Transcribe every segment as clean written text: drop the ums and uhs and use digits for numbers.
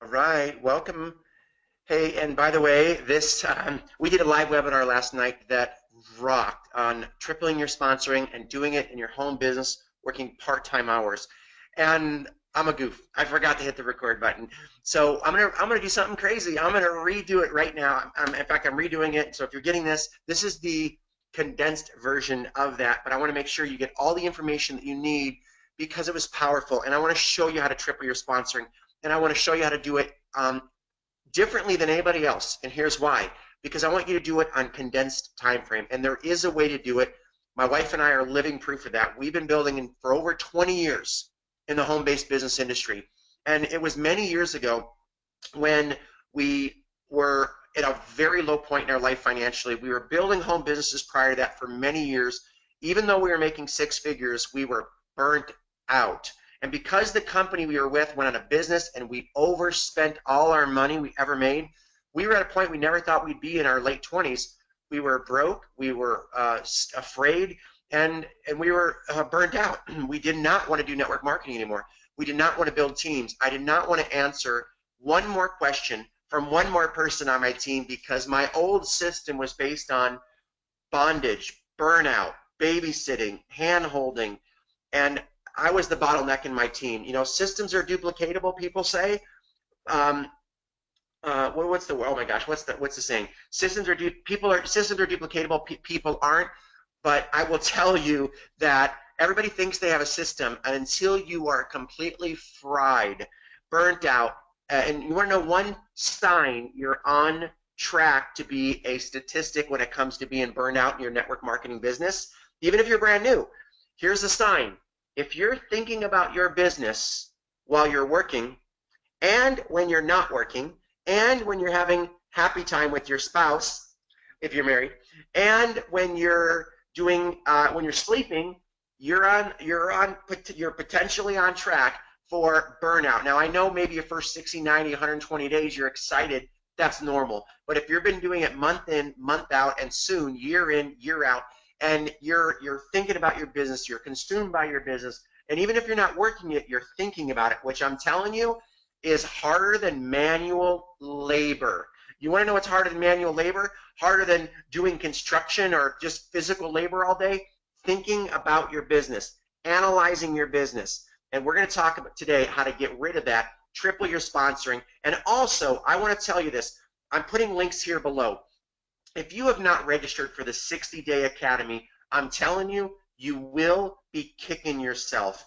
All right, welcome. Hey, and by the way, this we did a live webinar last night that rocked on tripling your sponsoring and doing it in your home business, working part-time hours. And I'm a goof. I forgot to hit the record button. So I'm gonna do something crazy. I'm gonna redo it right now. In fact, I'm redoing it. So if you're getting this, this is the condensed version of that. But I want to make sure you get all the information that you need because it was powerful. And I want to show you how to triple your sponsoring. And I want to show you how to do it differently than anybody else. And here's why. Because I want you to do it on condensed time frame. And there is a way to do it. My wife and I are living proof of that. We've been building for over 20 years in the home-based business industry. And it was many years ago when we were at a very low point in our life financially. We were building home businesses prior to that for many years. Even though we were making six figures, we were burnt out. And because the company we were with went out of business and we overspent all our money we ever made, we were at a point we never thought we'd be in our late 20s. We were broke, we were afraid, and we were burnt out. We did not want to do network marketing anymore. We did not want to build teams. I did not want to answer one more question from one more person on my team because my old system was based on bondage, burnout, babysitting, hand-holding, and I was the bottleneck in my team. You know, systems are duplicatable, people say. Oh my gosh, what's the saying? Systems are duplicatable, people aren't. But I will tell you that everybody thinks they have a system, and until you are completely fried, burnt out, and you want to know one sign you're on track to be a statistic when it comes to being burned out in your network marketing business, even if you're brand new, here's a sign. If you're thinking about your business while you're working, and when you're not working, and when you're having happy time with your spouse, if you're married, and when you're when you're sleeping, you're potentially on track for burnout. Now I know maybe your first 60, 90, 120 days you're excited. That's normal. But if you've been doing it month in, month out, and soon year in, year out, and you're thinking about your business, you're consumed by your business, and even if you're not working it, you're thinking about it, which I'm telling you is harder than manual labor. You want to know what's harder than manual labor? Harder than doing construction or just physical labor all day? Thinking about your business, analyzing your business. And we're going to talk about today how to get rid of that, triple your sponsoring. And also, I want to tell you this. I'm putting links here below. If you have not registered for the 60-Day Academy, I'm telling you, you will be kicking yourself.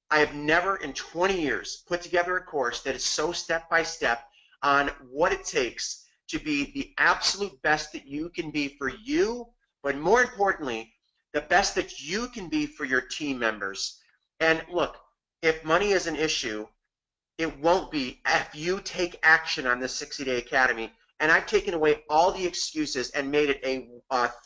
I have never in 20 years put together a course that is so step-by-step on what it takes to be the absolute best that you can be for you, but more importantly, the best that you can be for your team members. And look, if money is an issue, it won't be if you take action on this 60-Day Academy. And I've taken away all the excuses and made it a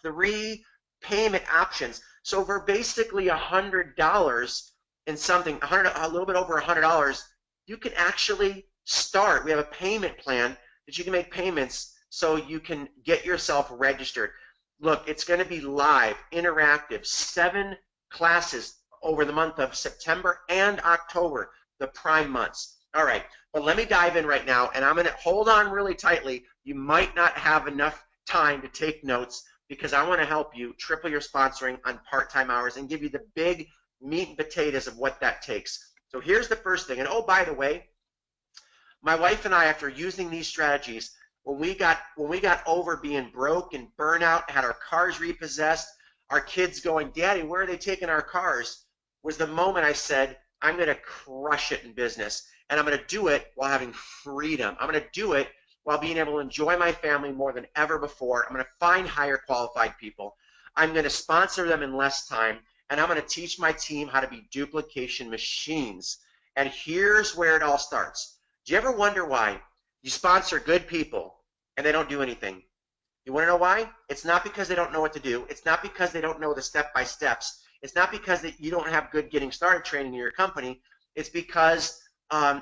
3 payment options. So for basically $100 in something, a little bit over $100, you can actually start. We have a payment plan that you can make payments so you can get yourself registered. Look, it's going to be live, interactive, 7 classes over the month of September and October, the prime months. All right, but let me dive in right now, and I'm going to hold on really tightly. You might not have enough time to take notes because I want to help you triple your sponsoring on part-time hours and give you the big meat and potatoes of what that takes. So here's the first thing. And oh, by the way, my wife and I, after using these strategies, when we got over being broke and burnout, had our cars repossessed, our kids going, Daddy, where are they taking our cars? Was the moment I said, I'm going to crush it in business. And I'm going to do it while having freedom. I'm going to do it while being able to enjoy my family more than ever before. I'm going to find higher qualified people. I'm going to sponsor them in less time. And I'm going to teach my team how to be duplication machines. And here's where it all starts. Do you ever wonder why you sponsor good people and they don't do anything? You want to know why? It's not because they don't know what to do. It's not because they don't know the step-by-steps. It's not because you don't have good getting started training in your company. It's because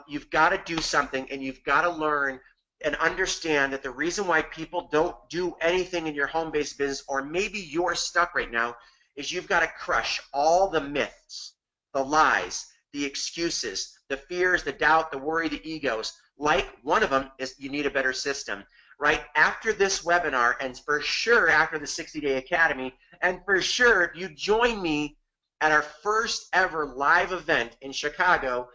you've got to do something, and you've got to learn and understand that the reason why people don't do anything in your home-based business, or maybe you're stuck right now, is you've got to crush all the myths, the lies, the excuses, the fears, the doubt, the worry, the egos. Like one of them is you need a better system, right? After this webinar, and for sure after the 60-Day Academy, and for sure if you join me at our first ever live event in Chicago,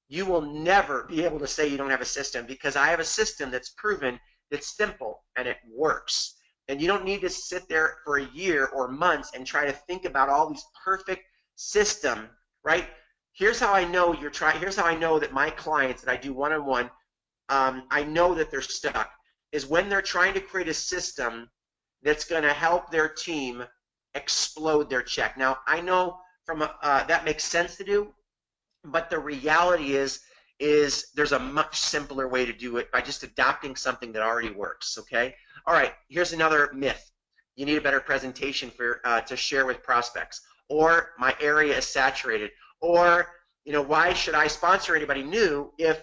you will never be able to say you don't have a system, because I have a system that's proven, that's simple, and it works. And you don't need to sit there for a year or months and try to think about all these perfect system, right? Here's how I know here's how I know that my clients that I do one-on-one, I know that they're stuck, is when they're trying to create a system that's going to help their team explode their check. Now, I know from that makes sense to do, but the reality is there's a much simpler way to do it by just adopting something that already works, okay? All right, here's another myth. You need a better presentation for to share with prospects, or my area is saturated, or why should I sponsor anybody new if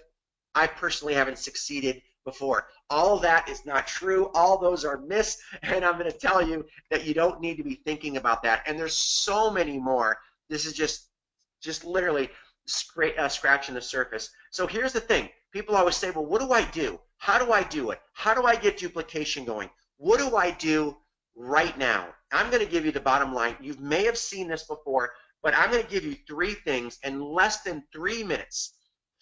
I personally haven't succeeded before? All of that is not true. All those are myths, and I'm going to tell you that you don't need to be thinking about that. And there's so many more. This is just literally scratching the surface. So here's the thing. People always say, well, what do I do? How do I do it? How do I get duplication going? What do I do right now? I'm going to give you the bottom line. You may have seen this before, but I'm going to give you 3 things in less than 3 minutes.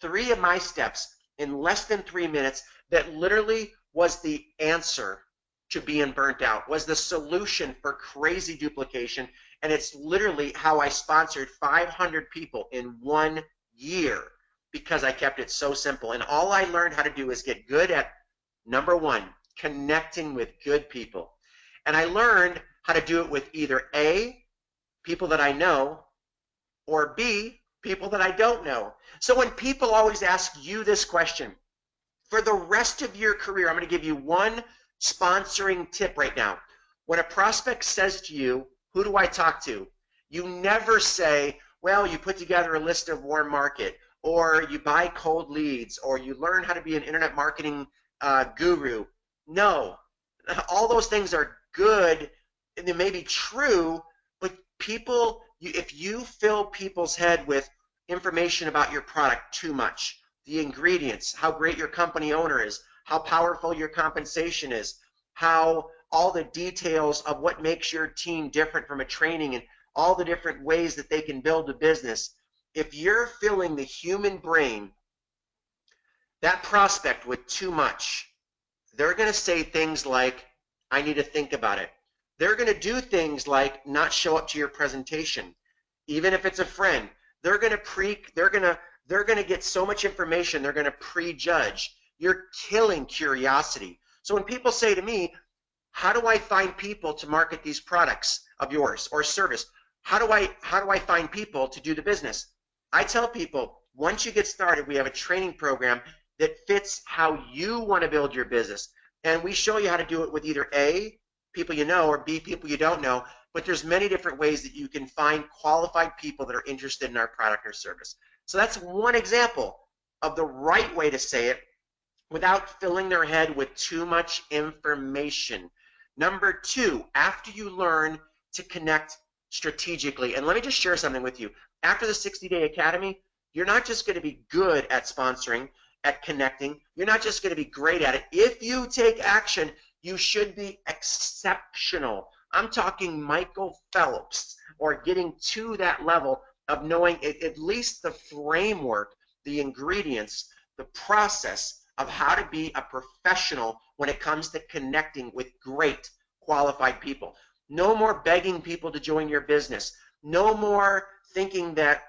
3 of my steps in less than 3 minutes that literally was the answer to being burnt out, was the solution for crazy duplication. And it's literally how I sponsored 500 people in 1 year, because I kept it so simple. And all I learned how to do is get good at, number 1, connecting with good people. And I learned how to do it with either A, people that I know, or B, people that I don't know. So when people always ask you this question, for the rest of your career, I'm going to give you one sponsoring tip right now. When a prospect says to you, who do I talk to? You never say, well, you put together a list of warm market, or you buy cold leads, or you learn how to be an internet marketing guru. No, all those things are good and they may be true, but people, if you fill people's head with information about your product too much, the ingredients, how great your company owner is, how powerful your compensation is, how all the details of what makes your team different from a training, and all the different ways that they can build a business. If you're filling the human brain, that prospect, with too much, they're going to say things like, I need to think about it. They're going to do things like not show up to your presentation. Even if it's a friend, they're going to get so much information, they're going to prejudge. You're killing curiosity. So when people say to me, how do I find people to market these products of yours or service? How do I find people to do the business? I tell people, once you get started, we have a training program that fits how you want to build your business. And we show you how to do it with either A, people you know, or B, people you don't know. But there's many different ways that you can find qualified people that are interested in our product or service. So that's one example of the right way to say it without filling their head with too much information. Number 2, after you learn to connect strategically, and let me just share something with you. After the 60-Day Academy, you're not just going to be good at sponsoring, at connecting. You're not just going to be great at it. If you take action, you should be exceptional. I'm talking Michael Phelps, or getting to that level of knowing at least the framework, the ingredients, the process of how to be a professional when it comes to connecting with great qualified people. No more begging people to join your business. No more thinking that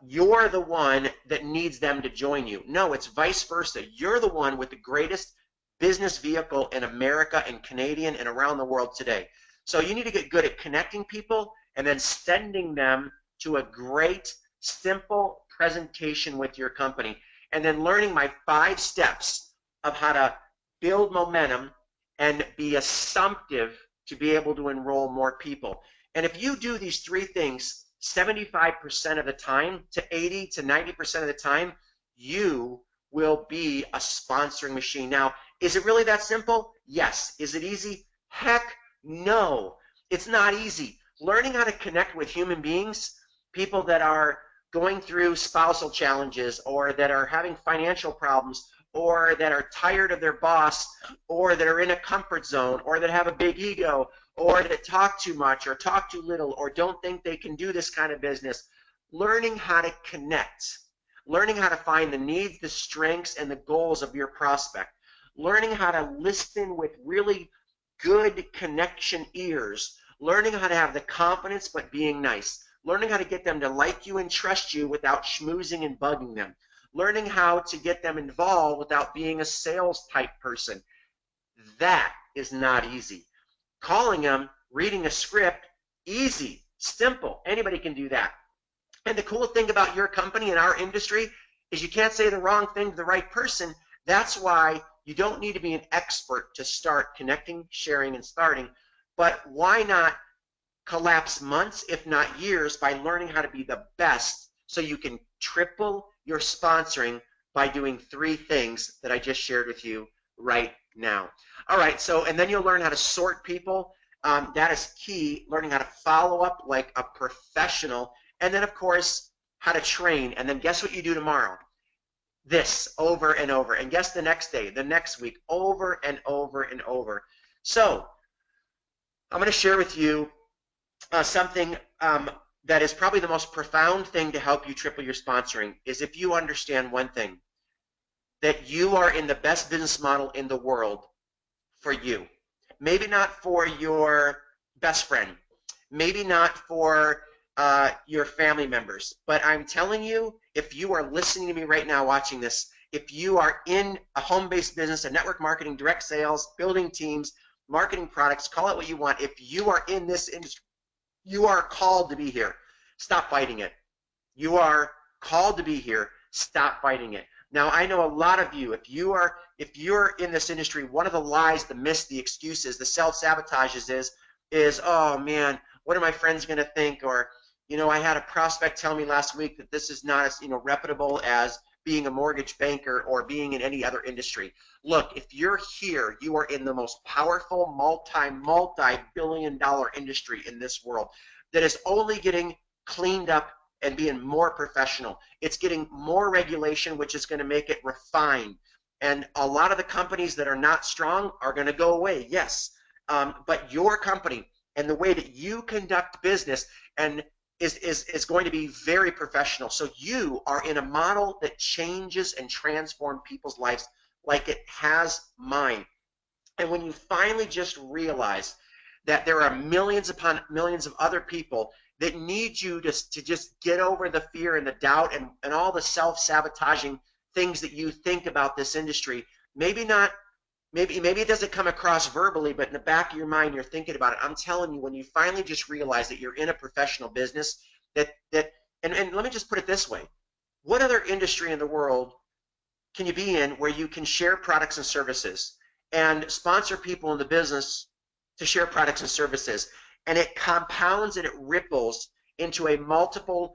you're the one that needs them to join you. No, it's vice versa. You're the one with the greatest business vehicle in America and Canadian and around the world today. So you need to get good at connecting people and then sending them to a great, simple presentation with your company, and then learning my 5 steps of how to build momentum and be assumptive to be able to enroll more people. And if you do these 3 things 75% of the time, to 80 to 90% of the time, you will be a sponsoring machine. Now, is it really that simple? Yes. Is it easy? Heck no. It's not easy. Learning how to connect with human beings people that are going through spousal challenges, or that are having financial problems, or that are tired of their boss, or that are in a comfort zone, or that have a big ego, or that talk too much or talk too little, or don't think they can do this kind of business. Learning how to connect, learning how to find the needs, the strengths, and the goals of your prospect, learning how to listen with really good connection ears, learning how to have the confidence but being nice, learning how to get them to like you and trust you without schmoozing and bugging them, learning how to get them involved without being a sales type person. That is not easy. Calling them, reading a script, easy, simple. Anybody can do that. And the cool thing about your company and our industry is you can't say the wrong thing to the right person. That's why you don't need to be an expert to start connecting, sharing, and starting. But why not collapse months, if not years, by learning how to be the best so you can triple your sponsoring by doing 3 things that I just shared with you right now. All right, so, and then you'll learn how to sort people. That is key, learning how to follow up like a professional. And then, of course, how to train. And then guess what you do tomorrow? This over and over. And guess the next day, the next week, over and over and over. So I'm going to share with you something that is probably the most profound thing to help you triple your sponsoring, is if you understand one thing, that you are in the best business model in the world for you. Maybe not for your best friend, maybe not for your family members, but I'm telling you, if you are listening to me right now watching this, if you are in a home-based business, a network marketing, direct sales, building teams, marketing products, call it what you want, if you are in this industry, you are called to be here. Stop fighting it. You are called to be here. Stop fighting it. Now, I know a lot of you, if you're in this industry, one of the lies, the myths, the excuses, the self-sabotages is, oh man, what are my friends going to think? Or, you know, I had a prospect tell me last week that this is not as, you know, reputable as being a mortgage banker or being in any other industry. Look, if you're here, you are in the most powerful multi-billion-dollar industry in this world that is only getting cleaned up and being more professional. It's getting more regulation, which is going to make it refined. And a lot of the companies that are not strong are going to go away, yes. But your company and the way that you conduct business and is going to be very professional. So you are in a model that changes and transforms people's lives like it has mine. And when you finally just realize that there are millions upon millions of other people that need you to just get over the fear and the doubt and all the self-sabotaging things that you think about this industry, maybe it doesn't come across verbally, but in the back of your mind, you're thinking about it. I'm telling you, when you finally just realize that you're in a professional business, and let me just put it this way. What other industry in the world can you be in where you can share products and services and sponsor people in the business to share products and services? And it compounds and it ripples into a multiple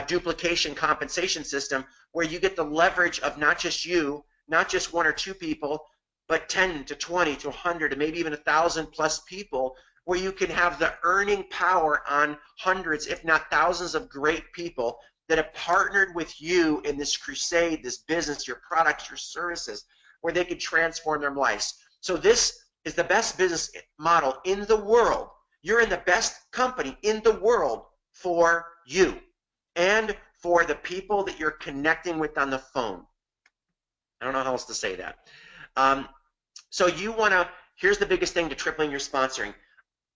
duplication compensation system where you get the leverage of not just you, not just 1 or 2 people, but 10 to 20 to 100 and maybe even 1,000 plus people, where you can have the earning power on hundreds, if not thousands, of great people that have partnered with you in this crusade, this business, your products, your services, where they can transform their lives. So this is the best business model in the world. You're in the best company in the world for you and for the people that you're connecting with on the phone. I don't know how else to say that. So you want to, here's the biggest thing to tripling your sponsoring.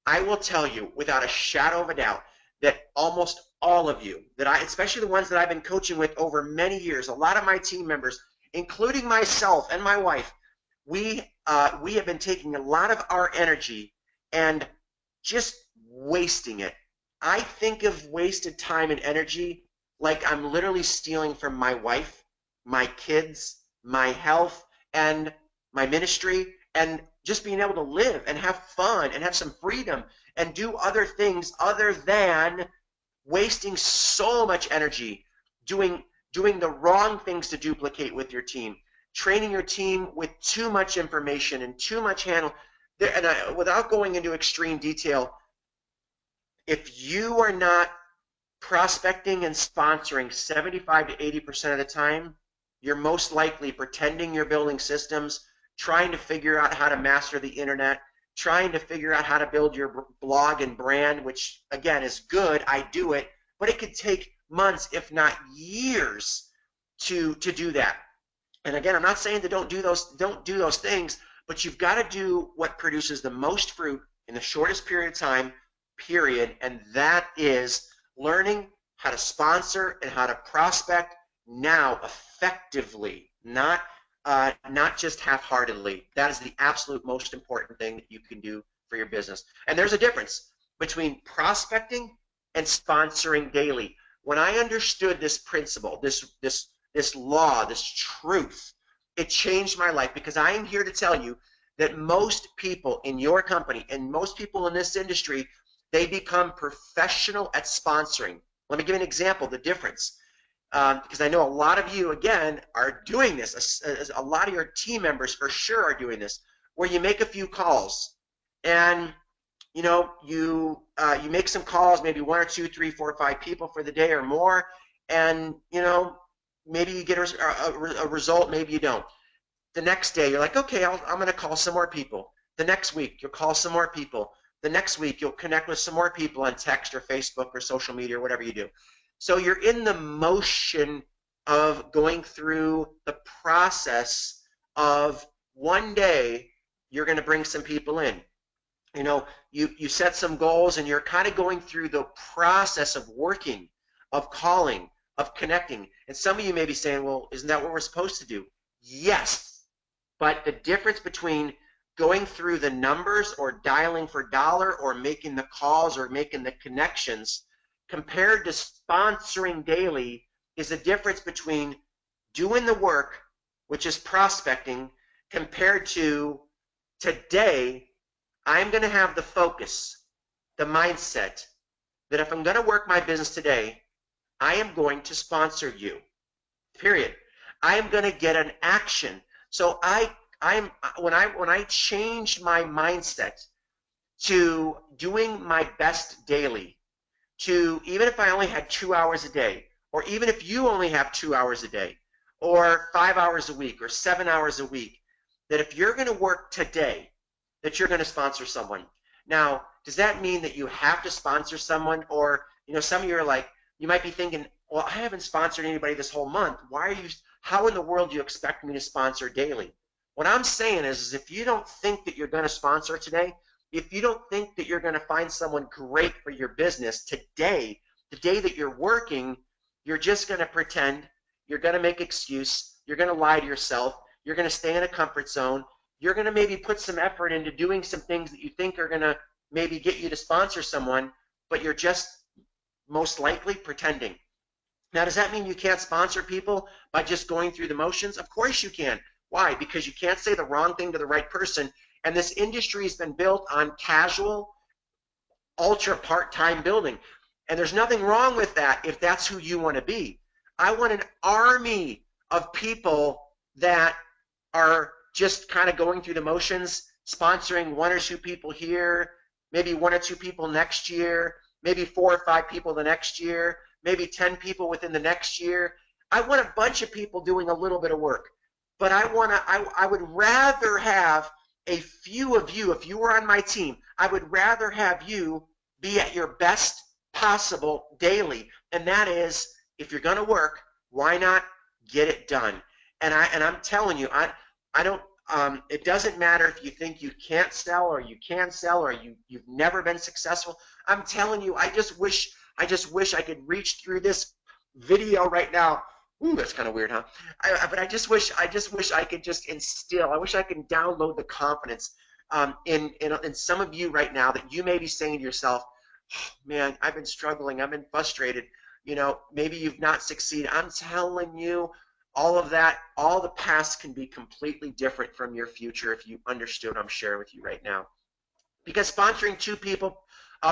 I will tell you without a shadow of a doubt that almost all of you, especially the ones that I've been coaching with over many years, a lot of my team members, including myself and my wife, we have been taking a lot of our energy and just wasting it. I think of wasted time and energy like I'm literally stealing from my wife, my kids, my health, and my ministry, and just being able to live and have fun and have some freedom and do other things other than wasting so much energy doing the wrong things to duplicate with your team, training your team with too much information and too much handle. And without going into extreme detail, if you are not prospecting and sponsoring 75 to 80% of the time, you're most likely pretending you're building systems, trying to figure out how to master the internet, trying to figure out how to build your blog and brand, which again is good. I do it, but it could take months, if not years, to do that. And again, I'm not saying that don't do those things, but you've got to do what produces the most fruit in the shortest period of time, period. And that is learning how to sponsor and how to prospect now effectively, not just half-heartedly. That is the absolute most important thing that you can do for your business. And there's a difference between prospecting and sponsoring daily. When I understood this principle, this law, this truth, it changed my life, because I am here to tell you that most people in your company and most people in this industry, they become professional at sponsoring. Let me give you an example, the difference. Because I know a lot of you, again, are doing this. A lot of your team members for sure are doing this, where you make a few calls and you make some calls, maybe 1 or 2, 3, 4, 5 people for the day or more, and maybe you get a result, maybe you don't. The next day you're like, okay, I'm going to call some more people. The next week you'll call some more people. The next week you'll connect with some more people on text or Facebook or social media or whatever you do. So you're in the motion of going through the process of one day you're going to bring some people in. You set some goals and you're kind of going through the process of working, of calling, of connecting. And some of you may be saying, well, isn't that what we're supposed to do? Yes. But the difference between going through the numbers or dialing for dollar or making the calls or making the connections compared to sponsoring daily is the difference between doing the work, which is prospecting, compared to today, I'm going to have the focus, the mindset that if I'm going to work my business today, I am going to sponsor you, period. I am going to get an action. So when I changed my mindset to doing my best daily, to even if I only had 2 hours a day, or even if you only have 2 hours a day, or 5 hours a week, or 7 hours a week, that if you're going to work today, that you're going to sponsor someone. Now, does that mean that you have to sponsor someone? Or, some of you are like, you might be thinking, well, I haven't sponsored anybody this whole month. How in the world do you expect me to sponsor daily? What I'm saying is if you don't think that you're going to sponsor today, if you don't think that you're going to find someone great for your business today, the day that you're working, you're just going to pretend, you're going to make excuse, you're going to lie to yourself, you're going to stay in a comfort zone, you're going to maybe put some effort into doing some things that you think are going to maybe get you to sponsor someone, but you're just most likely pretending. Now, does that mean you can't sponsor people by just going through the motions? Of course you can. Why? Because you can't say the wrong thing to the right person. And this industry has been built on casual, ultra part-time building. And there's nothing wrong with that if that's who you want to be. I want an army of people that are just kind of going through the motions, sponsoring 1 or 2 people here, maybe 1 or 2 people next year, maybe 4 or 5 people the next year, maybe 10 people within the next year. I want a bunch of people doing a little bit of work. But I would rather have a few of you, if you were on my team, I would rather have you be at your best possible daily. And that is, if you're going to work, why not get it done? And I'm telling you, I don't. It doesn't matter if you think you can't sell or you can sell or you've never been successful. I'm telling you, I just wish I could reach through this video right now. Ooh, that's kind of weird, huh? But I just wish I could just instill. I wish I could download the confidence in some of you right now that you may be saying to yourself, oh, man, I've been struggling. I've been frustrated. Maybe you've not succeeded. I'm telling you, all of that, all the past can be completely different from your future if you understood what I'm sharing with you right now. Because sponsoring 2 people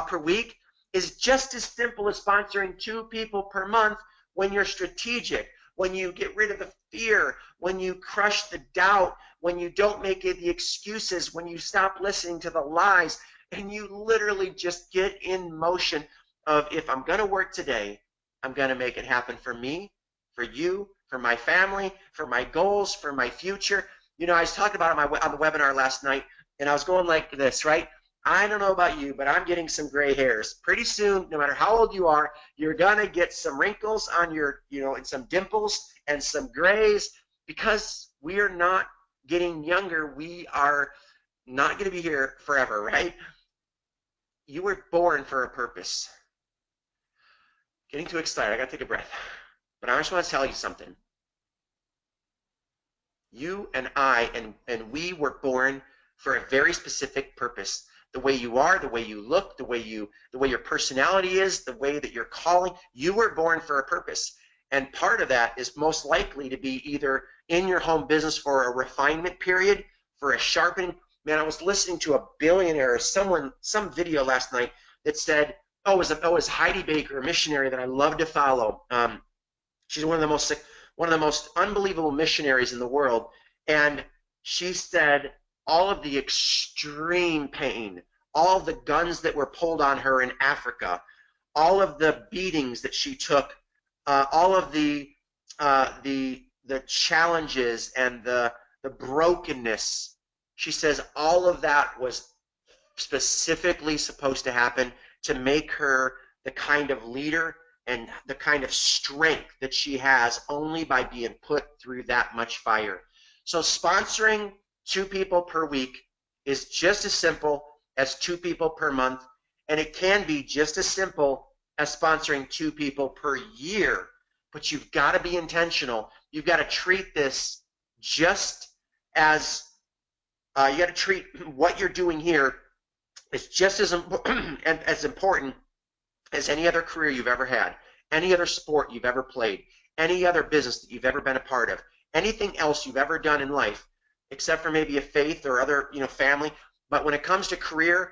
per week is just as simple as sponsoring 2 people per month when you're strategic, when you get rid of the fear, when you crush the doubt, when you don't make it the excuses, when you stop listening to the lies, and you literally just get in motion of if I'm going to work today, I'm going to make it happen for me, for you, for my family, for my goals, for my future. You know, I was talking about it on the webinar last night, and I was going like this, right? I don't know about you, but I'm getting some gray hairs. Pretty soon, no matter how old you are, you're going to get some wrinkles on your, you know, and some dimples and some grays, because we are not getting younger. We are not going to be here forever, right? You were born for a purpose. Getting too excited. I got to take a breath. But I just want to tell you something. You and I and we were born for a very specific purpose. The way you are, the way you look, the way your personality is, the way that you're calling, you were born for a purpose. And part of that is most likely to be either in your home business for a refinement period, for a sharpening. Man, I was listening to a billionaire, some video last night that said, it was Heidi Baker, a missionary that I love to follow. She's one of the most unbelievable missionaries in the world, and she said all of the extreme pain, all of the guns that were pulled on her in Africa, all of the beatings that she took, all of the challenges and the brokenness. She says all of that was specifically supposed to happen to make her the kind of leader and the kind of strength that she has only by being put through that much fire. So sponsoring 2 people per week is just as simple as 2 people per month, and it can be just as simple as sponsoring 2 people per year. But you've got to be intentional. You've got to treat this just as you got to treat what you're doing here as just as important as any other career you've ever had, any other sport you've ever played, any other business that you've ever been a part of, anything else you've ever done in life, except for maybe a faith or other, family. But when it comes to career,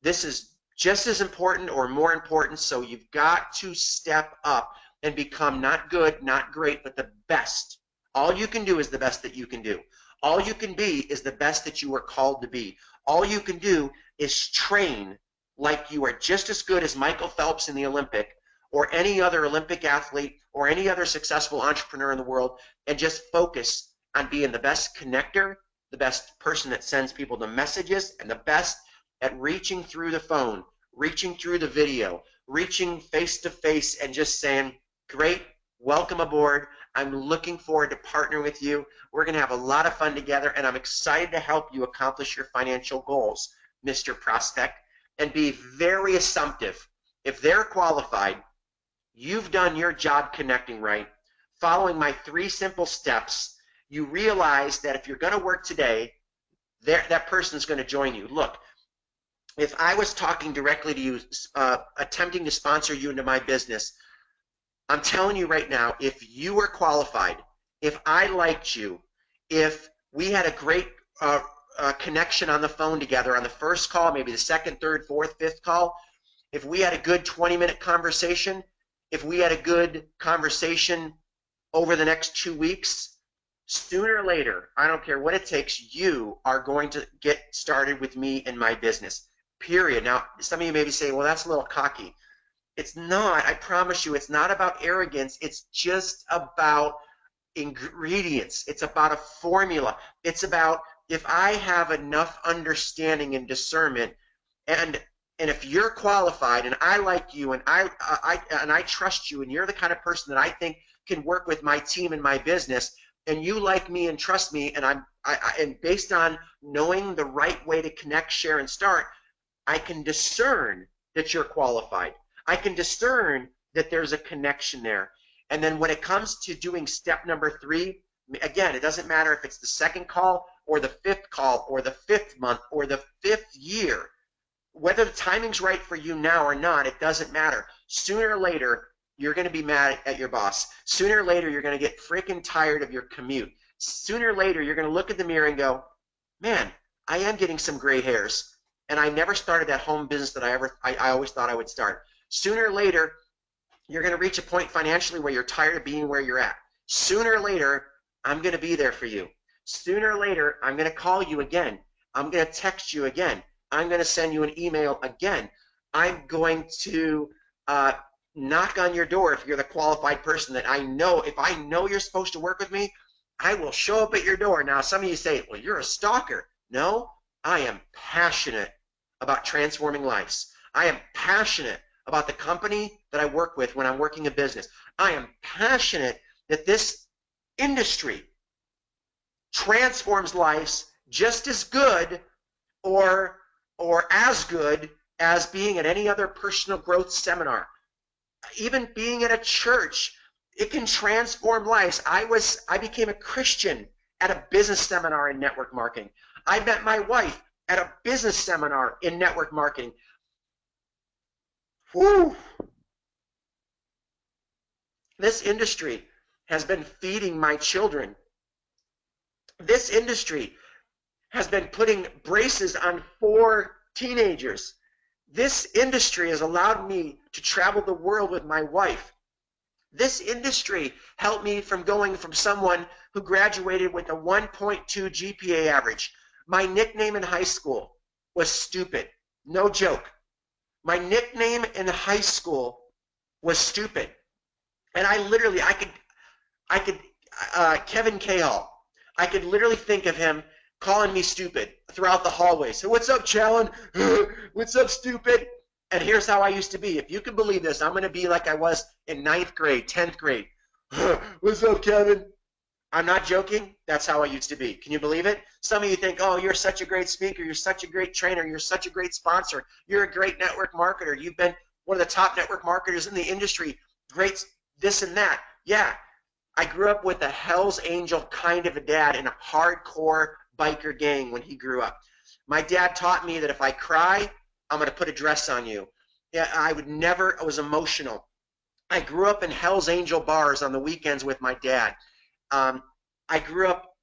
this is just as important or more important. So you've got to step up and become not good, not great, but the best. All you can do is the best that you can do. All you can be is the best that you are called to be. All you can do is train like you are just as good as Michael Phelps in the Olympic, or any other Olympic athlete, or any other successful entrepreneur in the world, and just focus on being the best connector, the best person that sends people the messages, and the best at reaching through the phone, reaching through the video, reaching face to face, and just saying, great, welcome aboard. I'm looking forward to partnering with you. We're going to have a lot of fun together, and I'm excited to help you accomplish your financial goals, Mr. Prospect, and be very assumptive. If they're qualified, you've done your job connecting right. Following my 3 simple steps, you realize that if you're going to work today, that person is going to join you. Look, if I was talking directly to you, attempting to sponsor you into my business, I'm telling you right now, if you were qualified, if I liked you, if we had a great connection on the phone together on the first call, maybe the second, third, fourth, fifth call, if we had a good 20-minute conversation, if we had a good conversation over the next 2 weeks, sooner or later, I don't care what it takes, you are going to get started with me in my business, period. Now, some of you may be saying, well, that's a little cocky. It's not. I promise you, it's not about arrogance. It's just about ingredients. It's about a formula. It's about if I have enough understanding and discernment, and if you're qualified, and I like you, and I trust you, and you're the kind of person that I think can work with my team and my business, and you like me and trust me, and and based on knowing the right way to connect, share, and start, I can discern that you're qualified. I can discern that there's a connection there. And then when it comes to doing step number 3, again, it doesn't matter if it's the 2nd call or the 5th call or the 5th month or the 5th year. Whether the timing's right for you now or not, it doesn't matter. Sooner or later, you're going to be mad at your boss. Sooner or later, you're going to get freaking tired of your commute. Sooner or later, you're going to look in the mirror and go, man, I am getting some gray hairs. And I never started that home business that I always thought I would start. Sooner or later, you're going to reach a point financially where you're tired of being where you're at. Sooner or later, I'm going to be there for you. Sooner or later, I'm going to call you again. I'm going to text you again. I'm going to send you an email again. I'm going to uh, knock on your door if you're the qualified person that I know. If I know you're supposed to work with me, I will show up at your door. Now, some of you say, well, you're a stalker. No, I am passionate about transforming lives. I am passionate about the company that I work with when I'm working a business. I am passionate that this industry transforms lives just as good or as good as being at any other personal growth seminar. Even being at a church, it can transform lives. I became a Christian at a business seminar in network marketing. I met my wife at a business seminar in network marketing. Whew. This industry has been feeding my children. This industry has been putting braces on 4 teenagers. This industry has allowed me to travel the world with my wife. This industry helped me from going from someone who graduated with a 1.2 GPA average. My nickname in high school was stupid. No joke. My nickname in high school was stupid. And I could, Kevin Cahall, I could literally think of him calling me stupid throughout the hallway. So what's up, Challan? What's up, stupid? And here's how I used to be. If you can believe this, I'm going to be like I was in 9th grade, 10th grade. What's up, Kevin? I'm not joking. That's how I used to be. Can you believe it? Some of you think, oh, you're such a great speaker. You're such a great trainer. You're such a great sponsor. You're a great network marketer. You've been one of the top network marketers in the industry. Great this and that. Yeah, I grew up with a Hell's Angel kind of a dad in a hardcore biker gang when he grew up. My dad taught me that if I cry, I'm going to put a dress on you. Yeah, I was emotional. I grew up in Hell's Angel bars on the weekends with my dad. I grew up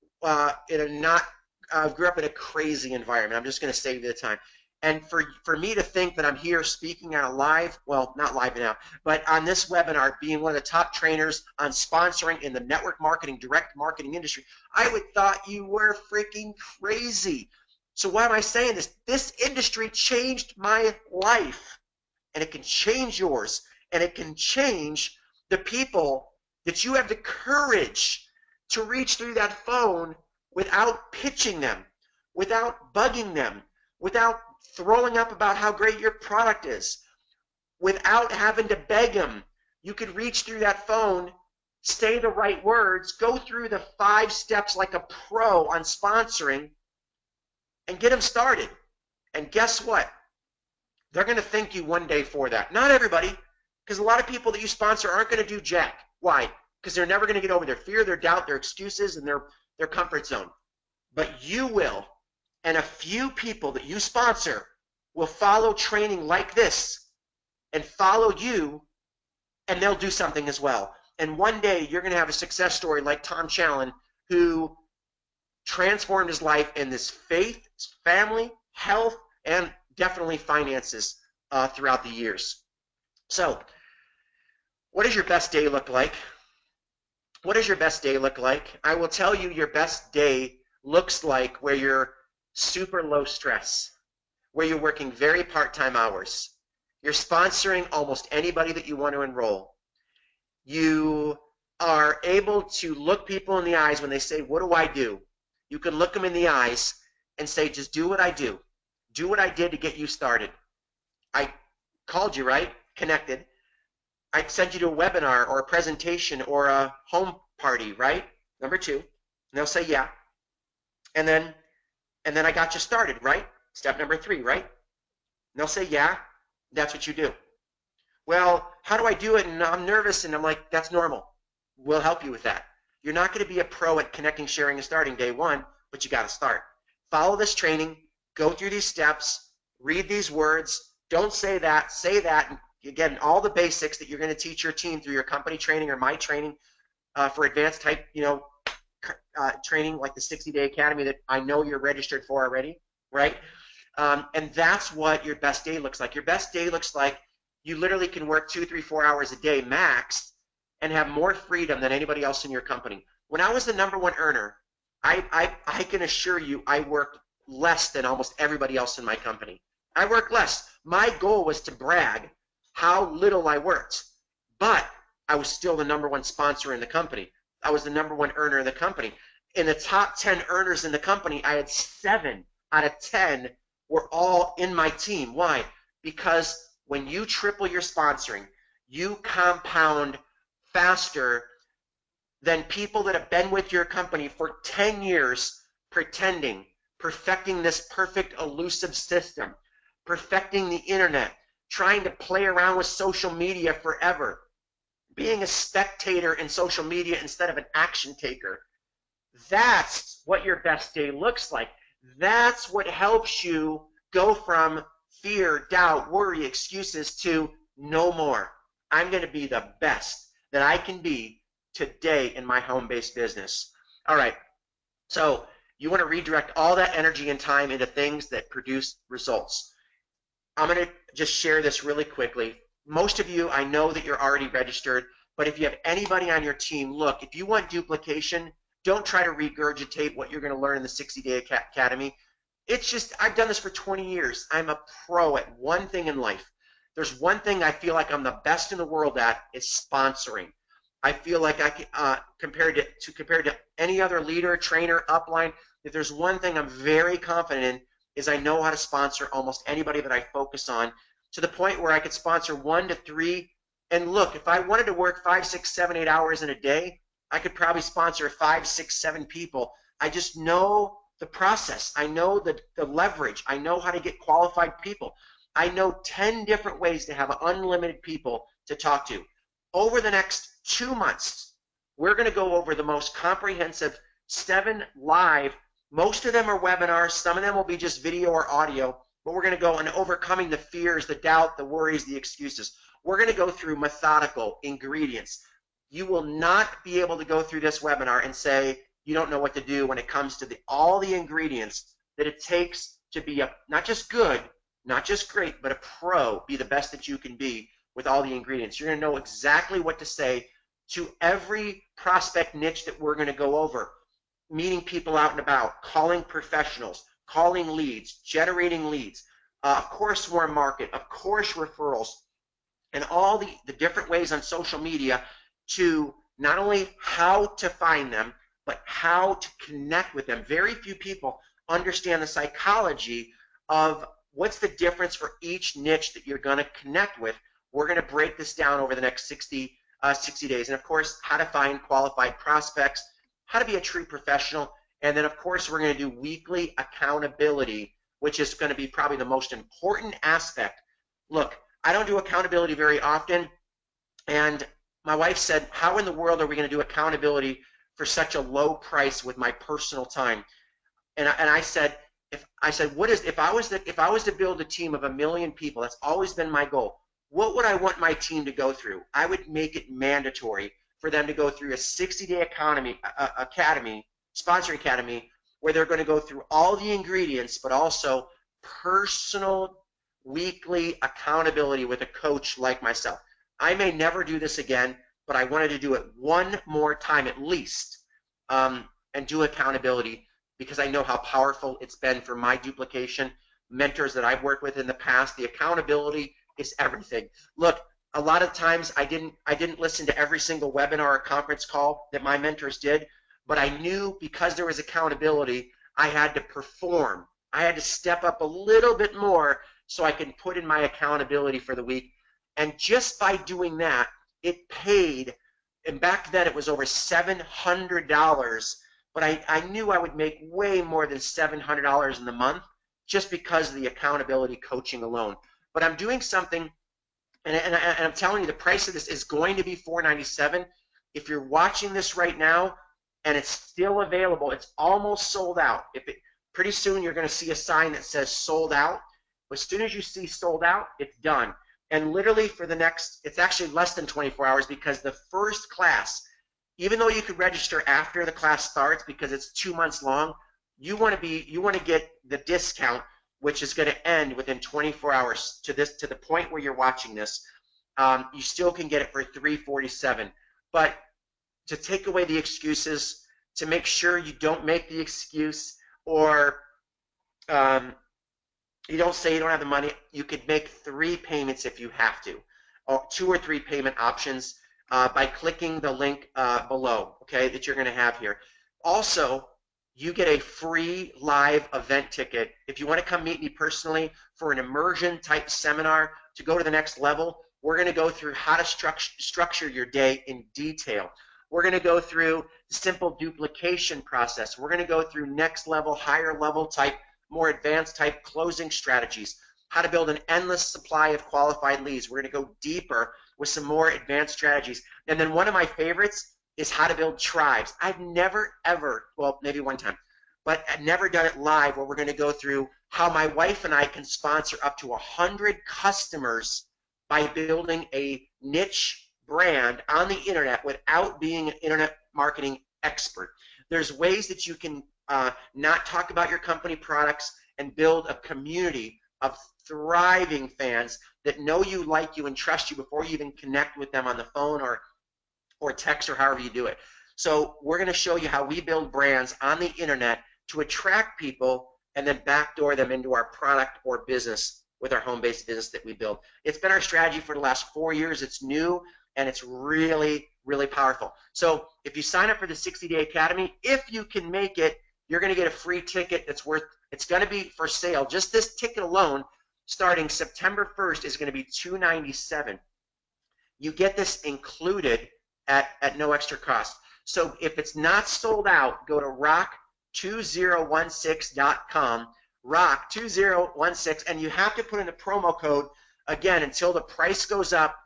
in a crazy environment. I'm just going to save you the time. And for me to think that I'm here speaking on a live, well, not live now, but on this webinar, being one of the top trainers on sponsoring in the network marketing, direct marketing industry, I would thought you were freaking crazy. So why am I saying this? This industry changed my life, and it can change yours, and it can change the people that you have the courage to reach through that phone without pitching them, without bugging them, without throwing up about how great your product is, without having to beg them. You could reach through that phone, say the right words, go through the 5 steps like a pro on sponsoring, and get them started. And guess what? They're going to thank you one day for that. Not everybody, because a lot of people that you sponsor aren't going to do jack. Why? Because they're never going to get over their fear, their doubt, their excuses, and their comfort zone. But you will, and a few people that you sponsor will follow training like this and follow you, and they'll do something as well. And one day you're going to have a success story like Tom Challan, who transformed his life in this faith, family, health, and definitely finances throughout the years. So, what does your best day look like? What does your best day look like? I will tell you your best day looks like where you're super low stress, where you're working very part-time hours. You're sponsoring almost anybody that you want to enroll. You are able to look people in the eyes when they say, what do I do? You can look them in the eyes and say, just do what I do. Do what I did to get you started. I called you, right? Connected. I sent you to a webinar or a presentation or a home party, right? Number 2. And they'll say, yeah. And then I got you started, right? Step number 3, right? And they'll say, yeah. That's what you do. Well, how do I do it? And I'm nervous, and I'm like, that's normal. We'll help you with that. You're not going to be a pro at connecting, sharing, and starting day 1, but you got to start. Follow this training. Go through these steps. Read these words. Don't say that. Say that. And again, all the basics that you're going to teach your team through your company training or my training for advanced type, training like the 60-Day Academy that I know you're registered for already, right? And that's what your best day looks like. Your best day looks like you literally can work 2, 3, 4 hours a day max and have more freedom than anybody else in your company. When I was the #1 earner, I can assure you I worked less than almost everybody else in my company. I worked less. My goal was to brag how little I worked. But I was still the #1 sponsor in the company. I was the #1 earner in the company. In the top 10 earners in the company, I had 7 out of 10 were all in my team. Why? Because when you triple your sponsoring, you compound faster than people that have been with your company for 10 years pretending, perfecting this perfect elusive system, perfecting the internet, trying to play around with social media forever, being a spectator in social media instead of an action taker. That's what your best day looks like. That's what helps you go from fear, doubt, worry, excuses to no more. I'm going to be the best that I can be today in my home-based business. All right, so you want to redirect all that energy and time into things that produce results. I'm going to just share this really quickly. Most of you, I know that you're already registered, but if you have anybody on your team, look, if you want duplication, don't try to regurgitate what you're going to learn in the 60-Day Academy. It's just, I've done this for 20 years. I'm a pro at one thing in life. There's one thing I feel like I'm the best in the world at, is sponsoring. I feel like I can, compared to any other leader, trainer, upline, if there's one thing I'm very confident in, is I know how to sponsor almost anybody that I focus on, to the point where I could sponsor 1 to 3. And look, if I wanted to work 5, 6, 7, 8 hours in a day, I could probably sponsor 5, 6, 7 people. I just know the process. I know the leverage. I know how to get qualified people. I know 10 different ways to have unlimited people to talk to. Over the next 2 months, we're going to go over the most comprehensive 7 live. Most of them are webinars. Some of them will be just video or audio, but we're going to go on overcoming the fears, the doubt, the worries, the excuses. We're going to go through methodical ingredients. You will not be able to go through this webinar and say you don't know what to do when it comes to all the ingredients that it takes to be not just good, not just great, but a pro, be the best that you can be with all the ingredients. You're going to know exactly what to say to every prospect niche that we're going to go over. Meeting people out and about, calling professionals, calling leads, generating leads, of course warm market, of course referrals, and all the different ways on social media to not only how to find them, but how to connect with them. Very few people understand the psychology of what's the difference for each niche that you're going to connect with. We're going to break this down over the next 60 days. And of course, how to find qualified prospects, how to be a true professional, and then of course we're going to do weekly accountability, which is going to be probably the most important aspect. Look, I don't do accountability very often, and my wife said, how in the world are we going to do accountability for such a low price with my personal time? And I said, if I was to build a team of 1 million people, that's always been my goal. What would I want my team to go through? I would make it mandatory for them to go through a 60-day academy, sponsoring academy, where they're going to go through all the ingredients, but also personal weekly accountability with a coach like myself. I may never do this again, but I wanted to do it one more time at least, and do accountability, because I know how powerful it's been for my duplication mentors that I've worked with in the past. The accountability is everything. Look, a lot of times I didn't listen to every single webinar or conference call that my mentors did, but I knew because there was accountability, I had to perform. I had to step up a little bit more so I can put in my accountability for the week. And just by doing that, it paid, and back then it was over $700, but I knew I would make way more than $700 in the month just because of the accountability coaching alone. But I'm doing something, and I'm telling you, the price of this is going to be $497. If you're watching this right now and it's still available, it's almost sold out. Pretty soon you're going to see a sign that says sold out. As soon as you see sold out, it's done. And literally for the next, it's actually less than 24 hours, because the first class, even though you could register after the class starts because it's 2 months long, you want to get the discount, which is going to end within 24 hours to the point where you're watching this. You still can get it for $347. But to take away the excuses, to make sure you don't make the excuse, or you don't say you don't have the money, you could make 3 payments if you have to. 2 or 3 payment options by clicking the link below, okay, that you're going to have here. Also, you get a free live event ticket. If you want to come meet me personally for an immersion type seminar to go to the next level, we're going to go through how to structure your day in detail. We're going to go through the simple duplication process. We're going to go through next level, higher level type, more advanced type closing strategies, how to build an endless supply of qualified leads. We're going to go deeper with some more advanced strategies. And then one of my favorites is how to build tribes. I've never ever, well, maybe one time, but I've never done it live where we're going to go through how my wife and I can sponsor up to 100 customers by building a niche brand on the internet without being an internet marketing expert. There's ways that you can not talk about your company products and build a community of thriving fans that know you, like you, and trust you before you even connect with them on the phone or text or however you do it. So we're going to show you how we build brands on the internet to attract people and then backdoor them into our product or business with our home-based business that we build. It's been our strategy for the last 4 years. It's new and it's really, really powerful. So if you sign up for the 60-Day Academy, if you can make it, you're going to get a free ticket that's worth, it's going to be for sale. Just this ticket alone, starting September 1st, is going to be $297. You get this included at no extra cost. So if it's not sold out, go to rock2016.com, rock2016, and you have to put in the promo code, again, until the price goes up.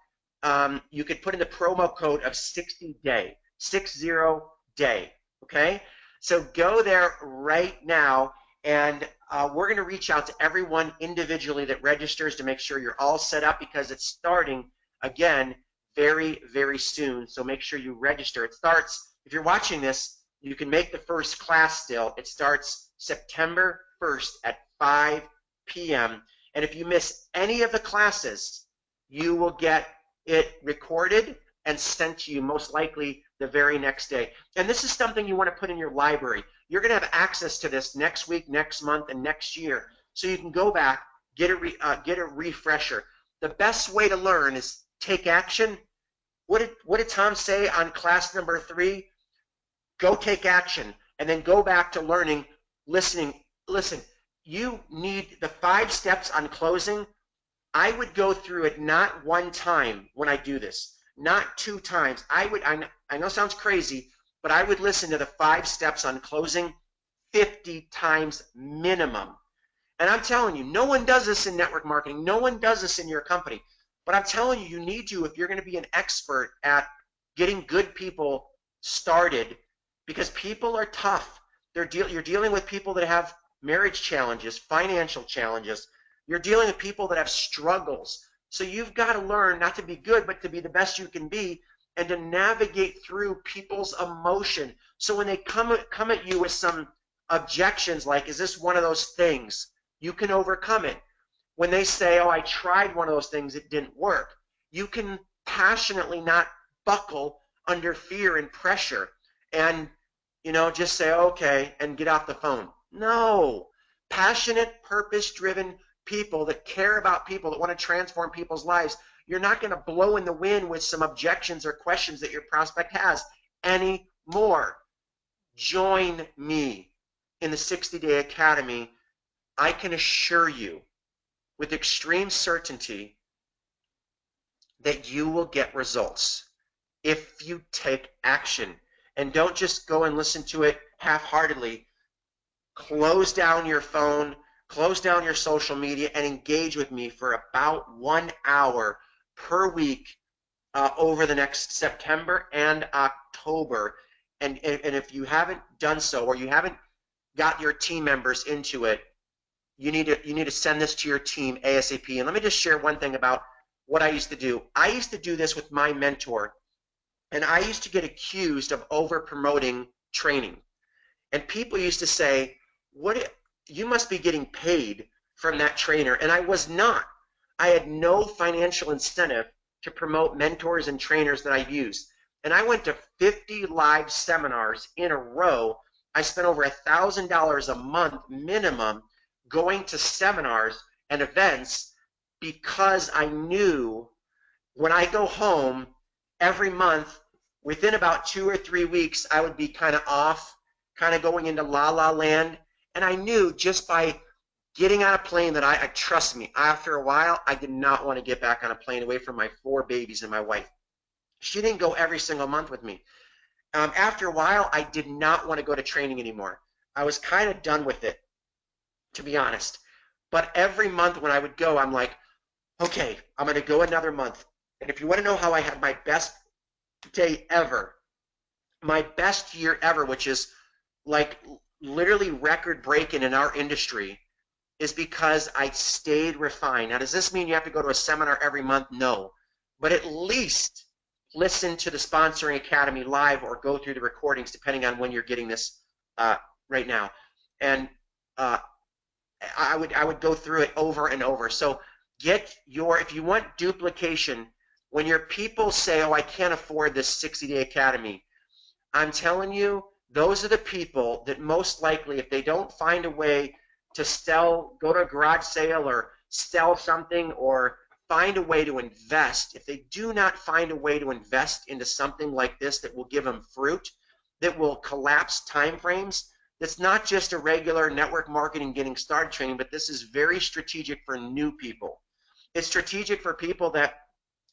You could put in the promo code of 60-day, 60-day, okay? So go there right now, and we're going to reach out to everyone individually that registers to make sure you're all set up, because it's starting, again, very, very soon. So make sure you register. It starts, if you're watching this, you can make the first class still. It starts September 1st at 5 p.m. And if you miss any of the classes, you will get it recorded and sent to you most likely the very next day. And this is something you want to put in your library. You're going to have access to this next week, next month, and next year. So you can go back, get a refresher. The best way to learn is take action. What did Tom say on class number 3? Go take action, and then go back to learning, listening. Listen, you need the 5 steps on closing. I would go through it not one time when I do this, not 2 times. I know it sounds crazy, but I would listen to the 5 steps on closing 50 times minimum. And I'm telling you, no one does this in network marketing. No one does this in your company. But I'm telling you, you need to if you're going to be an expert at getting good people started, because people are tough. You're dealing with people that have marriage challenges, financial challenges. You're dealing with people that have struggles. So you've got to learn not to be good, but to be the best you can be, and to navigate through people's emotion. So when they come at you with some objections like, is this one of those things? You can overcome it. When they say, oh, I tried one of those things, it didn't work, you can passionately not buckle under fear and pressure and, just say, okay, and get off the phone. No. Passionate, purpose-driven people that care about people, that want to transform people's lives, you're not going to blow in the wind with some objections or questions that your prospect has anymore. Join me in the 60-Day Academy. I can assure you with extreme certainty that you will get results if you take action. And don't just go and listen to it half-heartedly. Close down your phone, close down your social media, and engage with me for about 1 hour per week over the next September and October. And if you haven't done so, or you haven't got your team members into it, you need to send this to your team ASAP. And let me just share one thing about what I used to do. I used to do this with my mentor, and I used to get accused of over-promoting training. And people used to say, you must be getting paid from that trainer. And I was not. I had no financial incentive to promote mentors and trainers that I used. And I went to 50 live seminars in a row. I spent over $1,000 a month minimum going to seminars and events because I knew when I go home every month, within about 2 or 3 weeks, I would be kind of off, kind of going into la la land. And I knew just by getting on a plane that I trust me, after a while, I did not want to get back on a plane away from my 4 babies and my wife. She didn't go every single month with me. After a while, I did not want to go to training anymore. I was kind of done with it, to be honest. But every month when I would go, I'm like, okay, I'm going to go another month. And if you want to know how I had my best day ever, my best year ever, which is like literally record breaking in our industry, is because I stayed refined. Now, does this mean you have to go to a seminar every month? No. But at least listen to the Sponsoring Academy live or go through the recordings, depending on when you're getting this right now. And I would go through it over and over. So if you want duplication, when your people say, oh, I can't afford this 60-day academy, I'm telling you, those are the people that most likely, if they don't find a way to go to a garage sale or sell something or find a way to invest, if they do not find a way to invest into something like this that will give them fruit, that will collapse time frames, that's not just a regular network marketing getting started training, but this is very strategic for new people. It's strategic for people that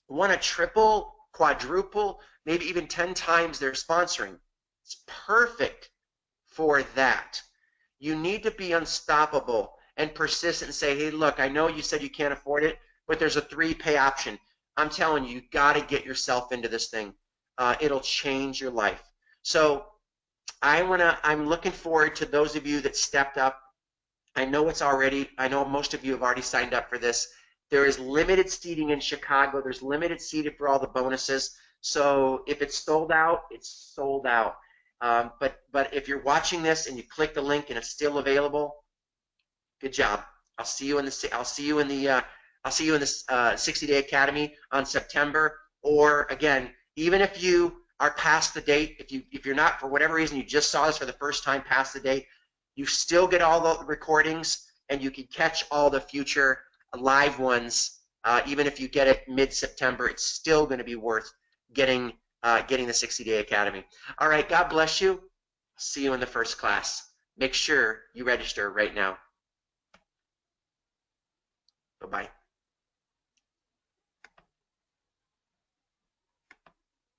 want to triple, quadruple, maybe even 10 times their sponsoring. It's perfect for that. You need to be unstoppable and persistent and say, hey, look, I know you said you can't afford it, but there's a 3-pay option. I'm telling you, you've got to get yourself into this thing. It'll change your life. So I'm looking forward to those of you that stepped up. I know most of you have already signed up for this. There is limited seating in Chicago. There's limited seating for all the bonuses. So if it's sold out, it's sold out. But if you're watching this and you click the link and it's still available, good job. I'll see you in the 60-day academy on September. Or again, even if you are past the date, if you're not, for whatever reason, you just saw this for the first time past the date, you still get all the recordings and you can catch all the future live ones. Even if you get it mid-September, it's still going to be worth getting the 60-day academy. All right, God bless you. See you in the first class. Make sure you register right now. Bye-bye.